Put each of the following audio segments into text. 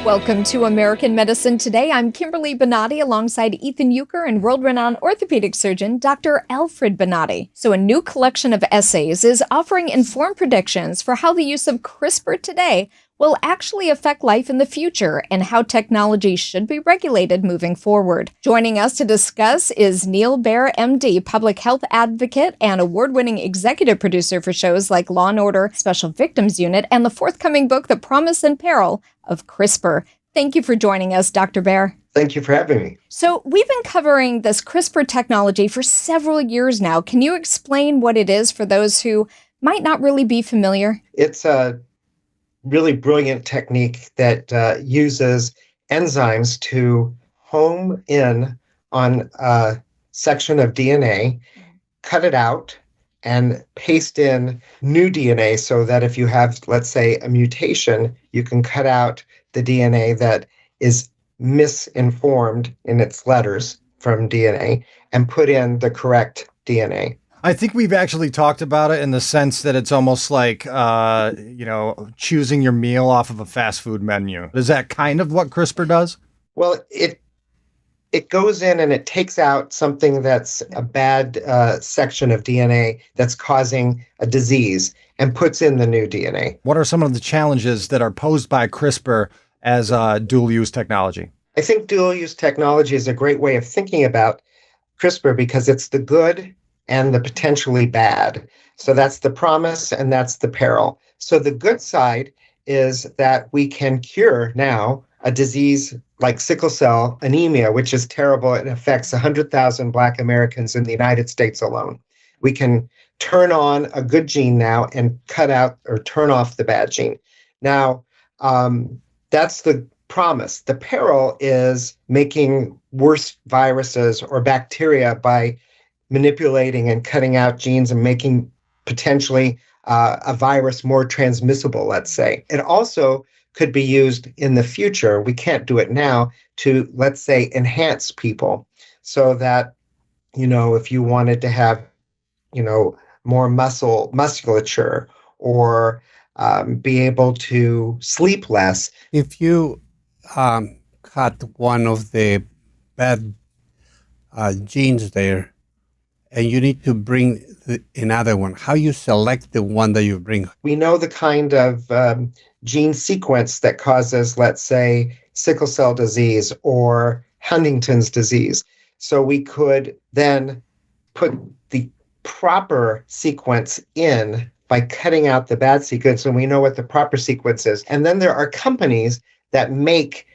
Welcome to American Medicine Today. I'm Kimberly Bonati alongside Ethan Youker and world-renowned orthopedic surgeon Dr. Alfred Bonati. So a new collection of essays is offering informed predictions for how the use of CRISPR today will actually affect life in the future and how technology should be regulated moving forward. Joining us to discuss is Neal Baer, MD, public health advocate and award-winning executive producer for shows like Law & Order, Special Victims Unit, and the forthcoming book, The Promise and Peril of CRISPR. Thank you for joining us, Dr. Baer. Thank you for having me. So we've been covering this CRISPR technology for several years now. Can you explain what it is for those who might not really be familiar? It's a really brilliant technique that uses enzymes to home in on a section of DNA, cut it out, and paste in new DNA so that if you have, let's say, a mutation, you can cut out the DNA that is misinformed in its letters from DNA and put in the correct DNA. I think we've actually talked about it in the sense that it's almost like, choosing your meal off of a fast food menu. Is that kind of what CRISPR does? Well, it goes in and it takes out something that's a bad section of DNA that's causing a disease and puts in the new DNA. What are some of the challenges that are posed by CRISPR as dual-use technology? I think dual-use technology is a great way of thinking about CRISPR because it's the good and the potentially bad. So that's the promise and that's the peril. So the good side is that we can cure now a disease like sickle cell anemia, which is terrible. It affects 100,000 Black Americans in the United States alone. We can turn on a good gene now and cut out or turn off the bad gene. Now, that's the promise. The peril is making worse viruses or bacteria by manipulating and cutting out genes and making potentially a virus more transmissible, let's say. It also could be used in the future. We can't do it now to, let's say, enhance people so that, if you wanted to have, more musculature or be able to sleep less. If you cut one of the bad genes there and you need to bring another one, how you select the one that you bring? We know the kind of gene sequence that causes, let's say, sickle cell disease or Huntington's disease. So we could then put the proper sequence in by cutting out the bad sequence, and we know what the proper sequence is. And then there are companies that make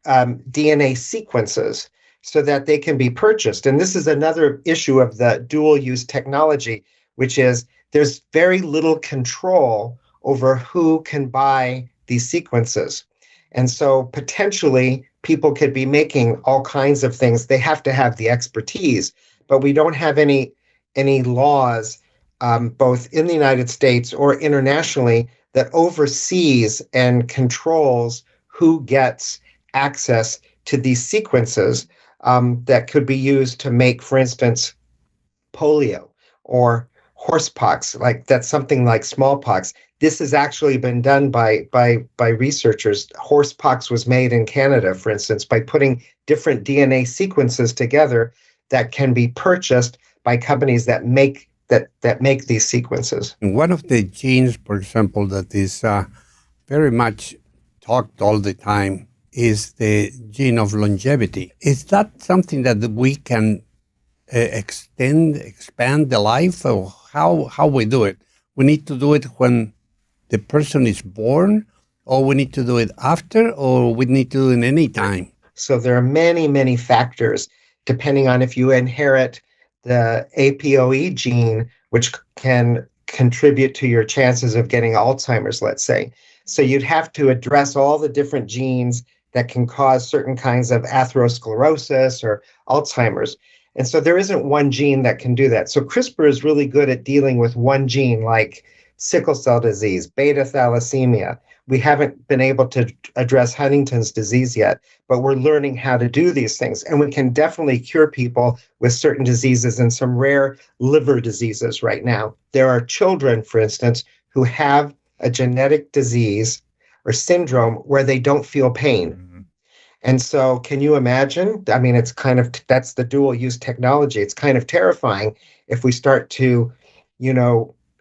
DNA sequences so that they can be purchased. And this is another issue of the dual-use technology, which is there's very little control over who can buy these sequences. And so potentially people could be making all kinds of things. They have to have the expertise, but we don't have any laws, both in the United States or internationally, that oversees and controls who gets access to these sequences that could be used to make, for instance, polio or horsepox. Like that's something like smallpox. This has actually been done by researchers. Horsepox was made in Canada, for instance, by putting different DNA sequences together that can be purchased by companies that make these sequences. One of the genes, for example, that is very much talked all the time is the gene of longevity. Is that something that we can expand the life, or how we do it? We need to do it when the person is born, or we need to do it after, or we need to do it any time? So there are many, many factors depending on if you inherit the APOE gene, which can contribute to your chances of getting Alzheimer's, let's say. So you'd have to address all the different genes that can cause certain kinds of atherosclerosis or Alzheimer's. And so there isn't one gene that can do that. So CRISPR is really good at dealing with one gene like sickle cell disease, beta thalassemia. We haven't been able to address Huntington's disease yet, but we're learning how to do these things. And we can definitely cure people with certain diseases and some rare liver diseases right now. There are children, for instance, who have a genetic disease or syndrome where they don't feel pain. And so can you imagine? I mean, it's kind of, that's the dual use technology. It's kind of terrifying if we start to,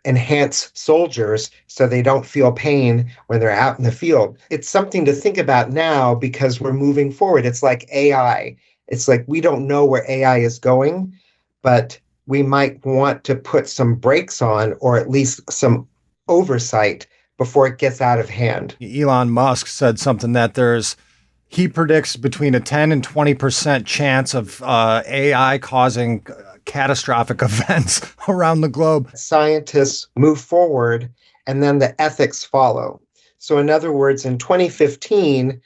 enhance soldiers so they don't feel pain when they're out in the field. It's something to think about now because we're moving forward. It's like AI. It's like we don't know where AI is going, but we might want to put some brakes on, or at least some oversight before it gets out of hand. Elon Musk said something that he predicts between a 10 and 20% chance of AI causing catastrophic events around the globe. Scientists move forward and then the ethics follow. So in other words, in 2015,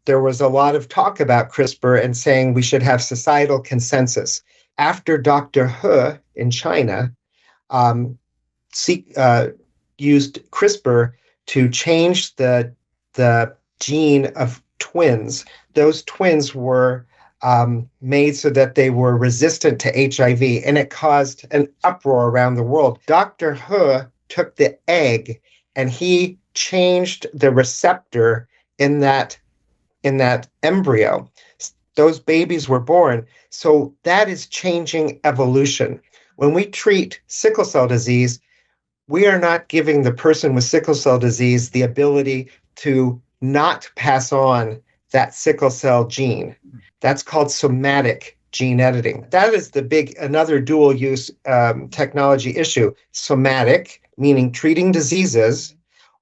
there was a lot of talk about CRISPR and saying we should have societal consensus. After Dr. He in China used CRISPR to change the gene of twins, those twins were made so that they were resistant to HIV, and it caused an uproar around the world. Dr. He took the egg and he changed the receptor in that embryo. Those babies were born. So that is changing evolution. When we treat sickle cell disease, we are not giving the person with sickle cell disease the ability to not pass on that sickle cell gene. That's called somatic gene editing. That is another dual use technology issue. Somatic, meaning treating diseases,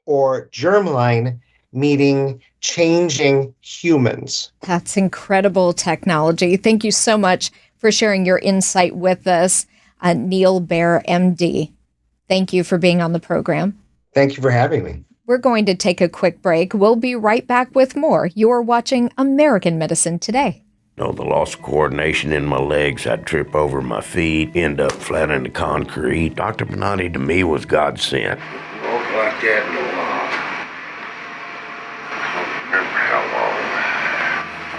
or germline, meaning changing humans. That's incredible technology. Thank you so much for sharing your insight with us, Neal Baer, MD. Thank you for being on the program. Thank you for having me. We're going to take a quick break. We'll be right back with more. You're watching American Medicine Today. The loss of coordination in my legs, I'd trip over my feet, end up flat in the concrete. Dr. Bonati to me was God sent. Walk like that in a while. I don't remember how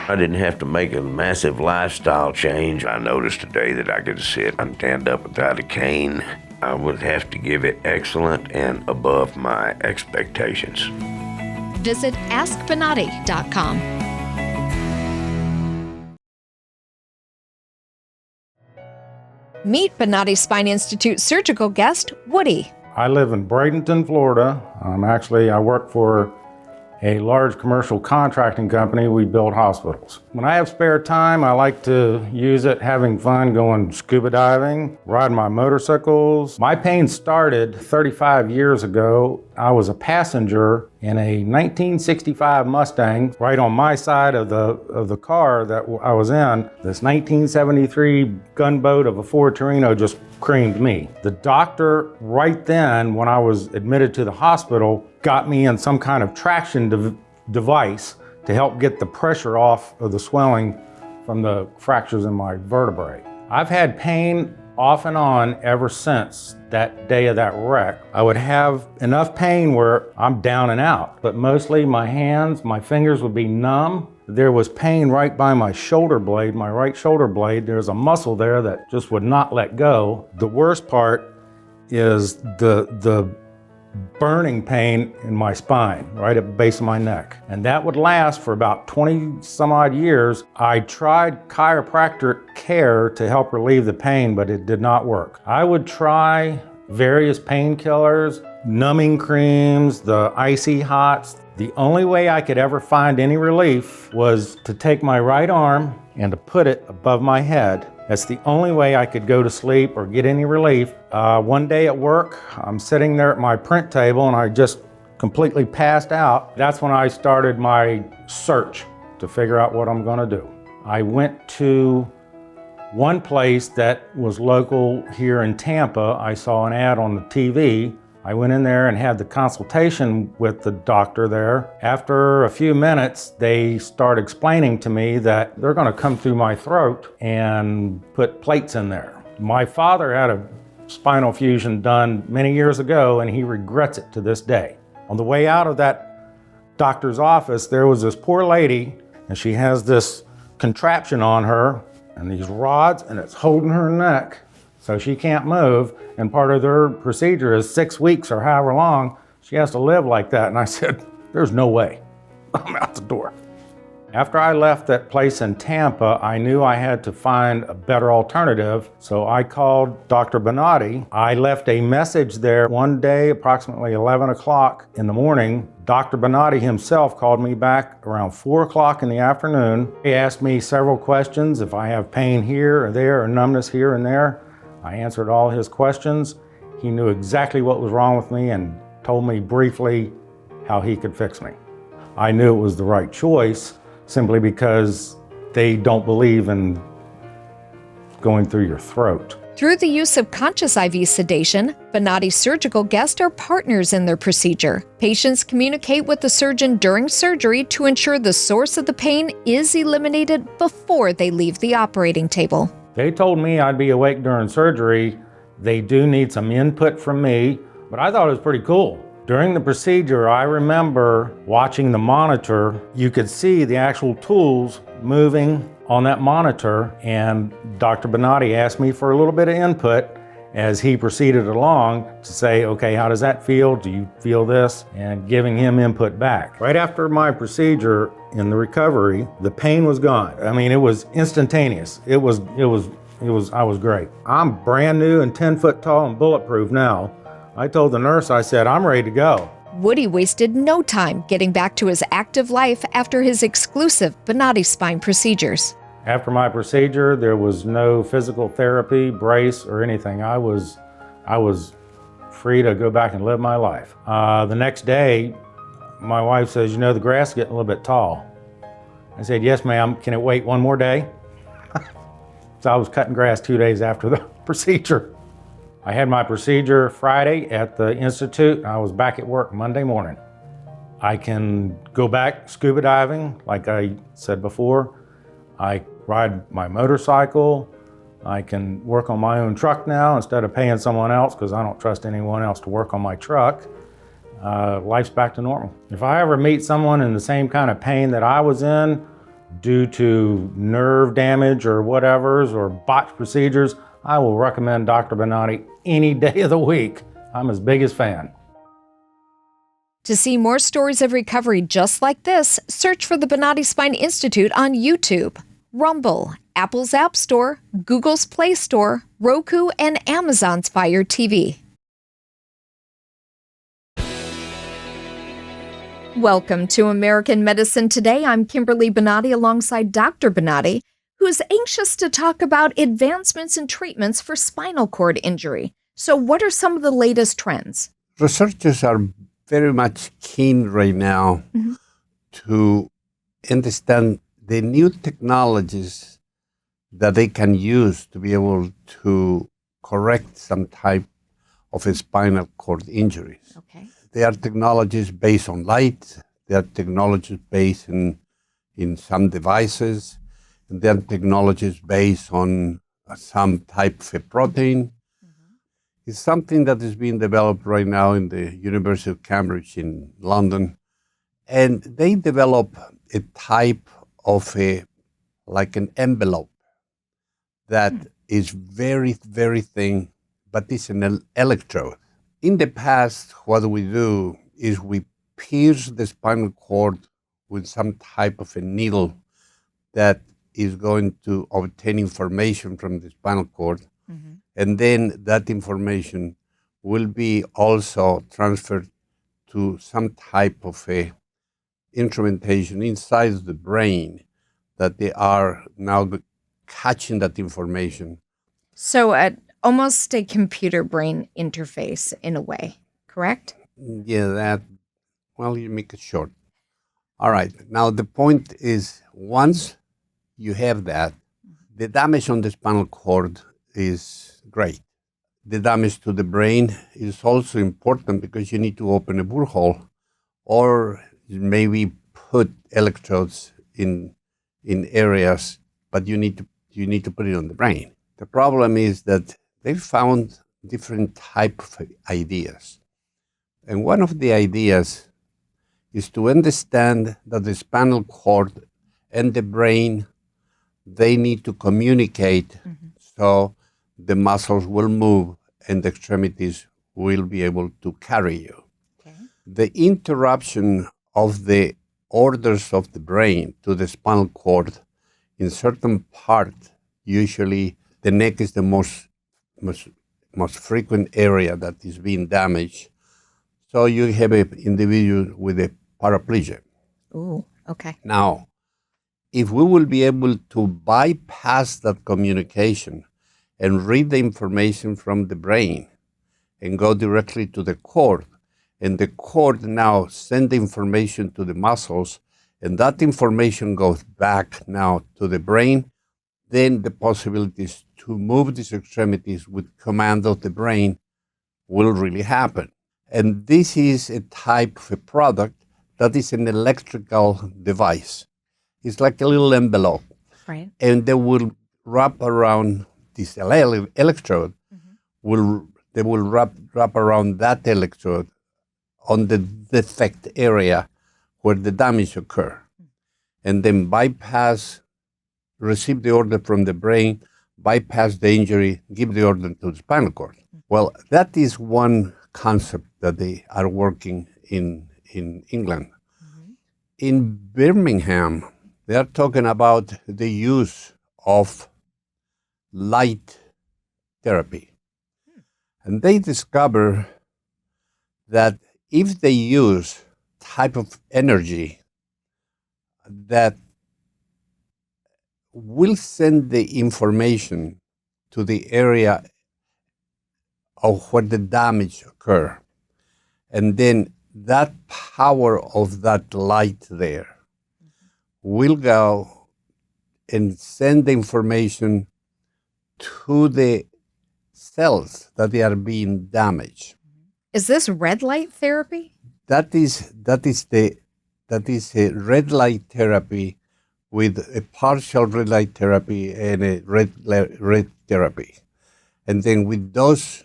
long. I didn't have to make a massive lifestyle change. I noticed today that I could sit and stand up without a cane. I would have to give it excellent and above my expectations. Visit AskBonati.com. Meet Bonati Spine Institute surgical guest, Woody. I live in Bradenton, Florida. I work for a large commercial contracting company. We build hospitals. When I have spare time, I like to use it having fun, going scuba diving, riding my motorcycles. My pain started 35 years ago. I was a passenger in a 1965 Mustang. Right on my side of the car that I was in, this 1973 gunboat of a Ford Torino just creamed me. The doctor right then, when I was admitted to the hospital, got me in some kind of traction device to help get the pressure off of the swelling from the fractures in my vertebrae. I've had pain off and on ever since that day of that wreck. I would have enough pain where I'm down and out, but mostly my hands, my fingers would be numb. There was pain right by my shoulder blade, my right shoulder blade. There's a muscle there that just would not let go. The worst part is the burning pain in my spine, right at the base of my neck. And that would last for about 20 some odd years. I tried chiropractic care to help relieve the pain, but it did not work. I would try various painkillers, numbing creams, the icy hots. The only way I could ever find any relief was to take my right arm and to put it above my head. That's the only way I could go to sleep or get any relief. One day at work, I'm sitting there at my print table and I just completely passed out. That's when I started my search to figure out what I'm gonna do. I went to one place that was local here in Tampa. I saw an ad on the TV. I went in there and had the consultation with the doctor there. After a few minutes, they start explaining to me that they're gonna come through my throat and put plates in there. My father had a spinal fusion done many years ago and he regrets it to this day. On the way out of that doctor's office, there was this poor lady and she has this contraption on her and these rods and it's holding her neck so she can't move. And part of their procedure is 6 weeks or however long she has to live like that. And I said, There's no way. I'm out the door. After I left that place in Tampa, I knew I had to find a better alternative, so I called Dr. Bonati. I left a message there one day, approximately 11 o'clock in the morning. Dr. Bonati himself called me back around 4 o'clock in the afternoon. He asked me several questions, if I have pain here or there or numbness here and there. I answered all his questions. He knew exactly what was wrong with me and told me briefly how he could fix me. I knew it was the right choice, simply because they don't believe in going through your throat. Through the use of conscious IV sedation, Bonati surgical guests are partners in their procedure. Patients communicate with the surgeon during surgery to ensure the source of the pain is eliminated before they leave the operating table. They told me I'd be awake during surgery. They do need some input from me, but I thought it was pretty cool. During the procedure, I remember watching the monitor. You could see the actual tools moving on that monitor, and Dr. Bonati asked me for a little bit of input as he proceeded along to say, okay, how does that feel? Do you feel this? And giving him input back. Right after my procedure in the recovery, the pain was gone. I mean, it was instantaneous. I was great. I'm brand new and 10 foot tall and bulletproof now. I told the nurse, I said, I'm ready to go. Woody wasted no time getting back to his active life after his exclusive Bonati Spine Procedures. After my procedure, there was no physical therapy, brace, or anything. I was free to go back and live my life. The next day, my wife says, you know, the grass is getting a little bit tall. I said, yes, ma'am, can it wait one more day? So I was cutting grass 2 days after the procedure. I had my procedure Friday at the Institute. I was back at work Monday morning. I can go back scuba diving, like I said before. I ride my motorcycle. I can work on my own truck now instead of paying someone else, because I don't trust anyone else to work on my truck. Life's back to normal. If I ever meet someone in the same kind of pain that I was in due to nerve damage or whatever's or botched procedures, I will recommend Dr. Bonati any day of the week. I'm his biggest fan. To see more stories of recovery just like this, search for the Bonati Spine Institute on YouTube, Rumble, Apple's App Store, Google's Play Store, Roku, and Amazon's Fire TV. Welcome to American Medicine Today. I'm Kimberly Bonati alongside Dr. Bonati, who's anxious to talk about advancements in treatments for spinal cord injury. So what are some of the latest trends? Researchers are very much keen right now to understand the new technologies that they can use to be able to correct some type of a spinal cord injuries. Okay. They are technologies based on light. They are technologies based in some devices. And there are technologies based on some type of a protein. It's something that is being developed right now in the University of Cambridge in London. And they develop a type of like an envelope that is very, very thin, but it's an electrode. In the past, what we do is we pierce the spinal cord with some type of a needle that is going to obtain information from the spinal cord. And then that information will be also transferred to some type of a instrumentation inside the brain that they are now catching that information. So almost a computer-brain interface in a way, correct? Yeah, well, you make it short. All right. Now, the point is, once you have that, the damage on the spinal cord is great. The damage to the brain is also important because you need to open a borehole or maybe put electrodes in areas, but you need to put it on the brain. The problem is that they found different types of ideas. And one of the ideas is to understand that the spinal cord and the brain, they need to communicate so the muscles will move and the extremities will be able to carry you. Okay. The interruption of the orders of the brain to the spinal cord in certain part, usually the neck is the most frequent area that is being damaged. So you have an individual with a paraplegia. Ooh, okay. Now, if we will be able to bypass that communication and read the information from the brain and go directly to the cord, and the cord now send the information to the muscles, and that information goes back now to the brain, then the possibilities to move these extremities with command of the brain will really happen. And this is a type of a product that is an electrical device. It's like a little envelope. Right. And they will wrap around this electrode, they will wrap around that electrode on the defect area where the damage occur. And then receive the order from the brain, bypass the injury, give the order to the spinal cord. Well, that is one concept that they are working in England. In Birmingham, they are talking about the use of light therapy. And they discover that if they use type of energy that will send the information to the area of where the damage occur, and then that power of that light there will go and send the information to the cells that they are being damaged. Is this red light therapy? That is a red light therapy with a partial red light therapy and a red therapy. And then with those,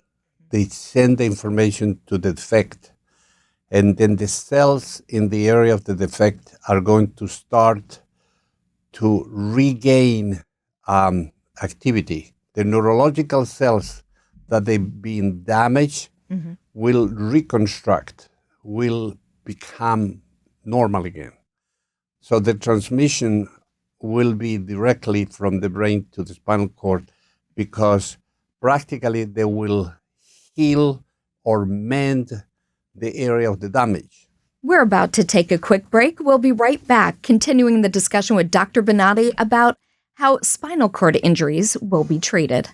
they send the information to the defect. And then the cells in the area of the defect are going to start to regain activity. The neurological cells that they've been damaged will reconstruct, will become normal again. So the transmission will be directly from the brain to the spinal cord, because practically they will heal or mend the area of the damage. We're about to take a quick break. We'll be right back, continuing the discussion with Dr. Bonati about how spinal cord injuries will be treated.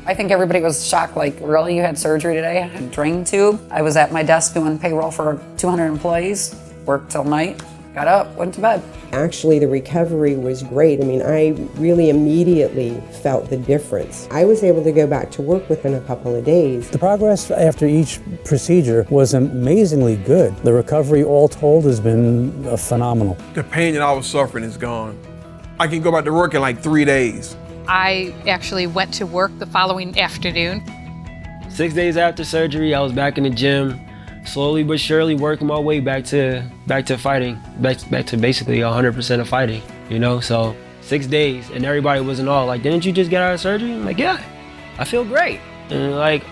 I think everybody was shocked, like, really, you had surgery today? I had a drain tube. I was at my desk doing payroll for 200 employees, worked till night, got up, went to bed. Actually, the recovery was great. I mean, I really immediately felt the difference. I was able to go back to work within a couple of days. The progress after each procedure was amazingly good. The recovery, all told, has been phenomenal. The pain that I was suffering is gone. I can go back to work in like 3 days. I actually went to work the following afternoon. 6 days after surgery, I was back in the gym, slowly but surely working my way back to fighting, back to basically 100% of fighting, you know? So 6 days, and everybody wasn't all like, didn't you just get out of surgery? I'm like, yeah, I feel great. And like,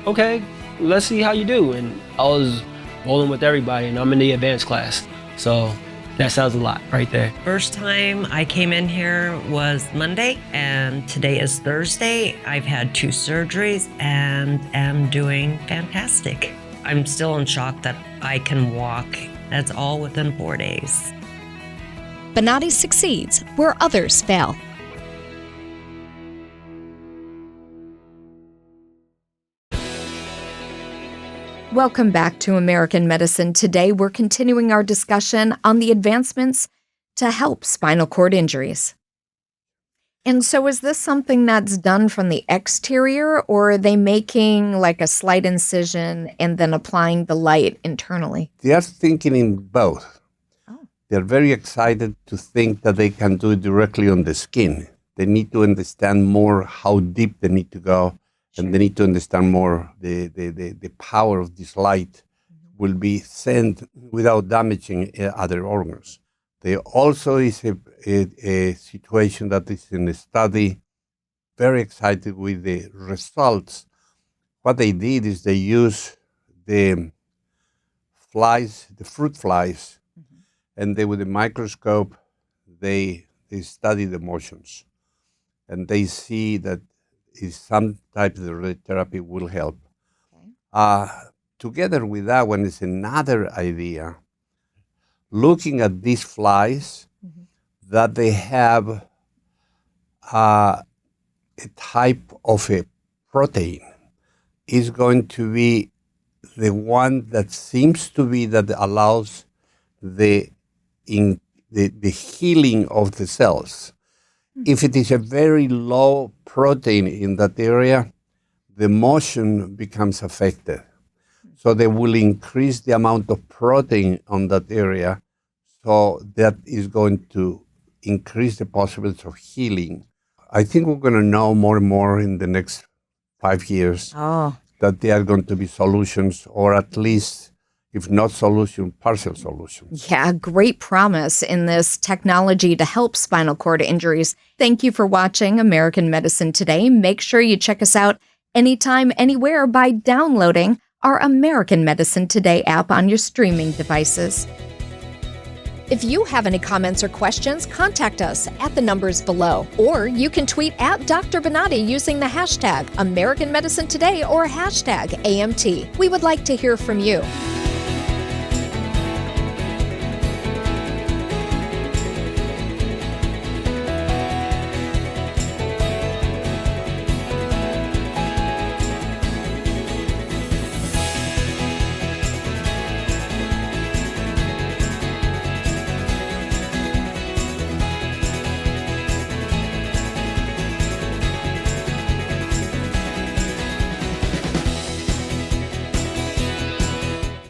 okay, let's see how you do. And I was rolling with everybody, and I'm in the advanced class. So that sounds a lot right there. First time I came in here was Monday, and today is Thursday. I've had 2 surgeries and am doing fantastic. I'm still in shock that I can walk. That's all within 4 days. Bonati succeeds where others fail. Welcome back to American Medicine. Today, we're continuing our discussion on the advancements to help spinal cord injuries. And so is this something that's done from the exterior, or are they making like a slight incision and then applying the light internally? They are thinking in both. They're very excited to think that they can do it directly on the skin. They need to understand more how deep they need to go. And they need to understand more the power of this light will be sent without damaging other organs. There also is a situation that is in a study, very excited with the results. What they did is they used the flies, the fruit flies, and they, with a microscope, they study the motions, and they see that is some type of therapy will help. Together with that one is another idea, looking at these flies, that they have a type of a protein is going to be the one that seems to be that allows the healing of the cells. If it is a very low protein in that area, the motion becomes affected. So they will increase the amount of protein on that area. So that is going to increase the possibility of healing. I think we're going to know more and more in the next 5 years that there are going to be solutions, or at least, if not solution, partial solutions. Yeah, great promise in this technology to help spinal cord injuries. Thank you for watching American Medicine Today. Make sure you check us out anytime, anywhere by downloading our American Medicine Today app on your streaming devices. If you have any comments or questions, contact us at the numbers below. Or you can tweet at Dr. Bonati using the hashtag American Medicine Today or hashtag AMT. We would like to hear from you.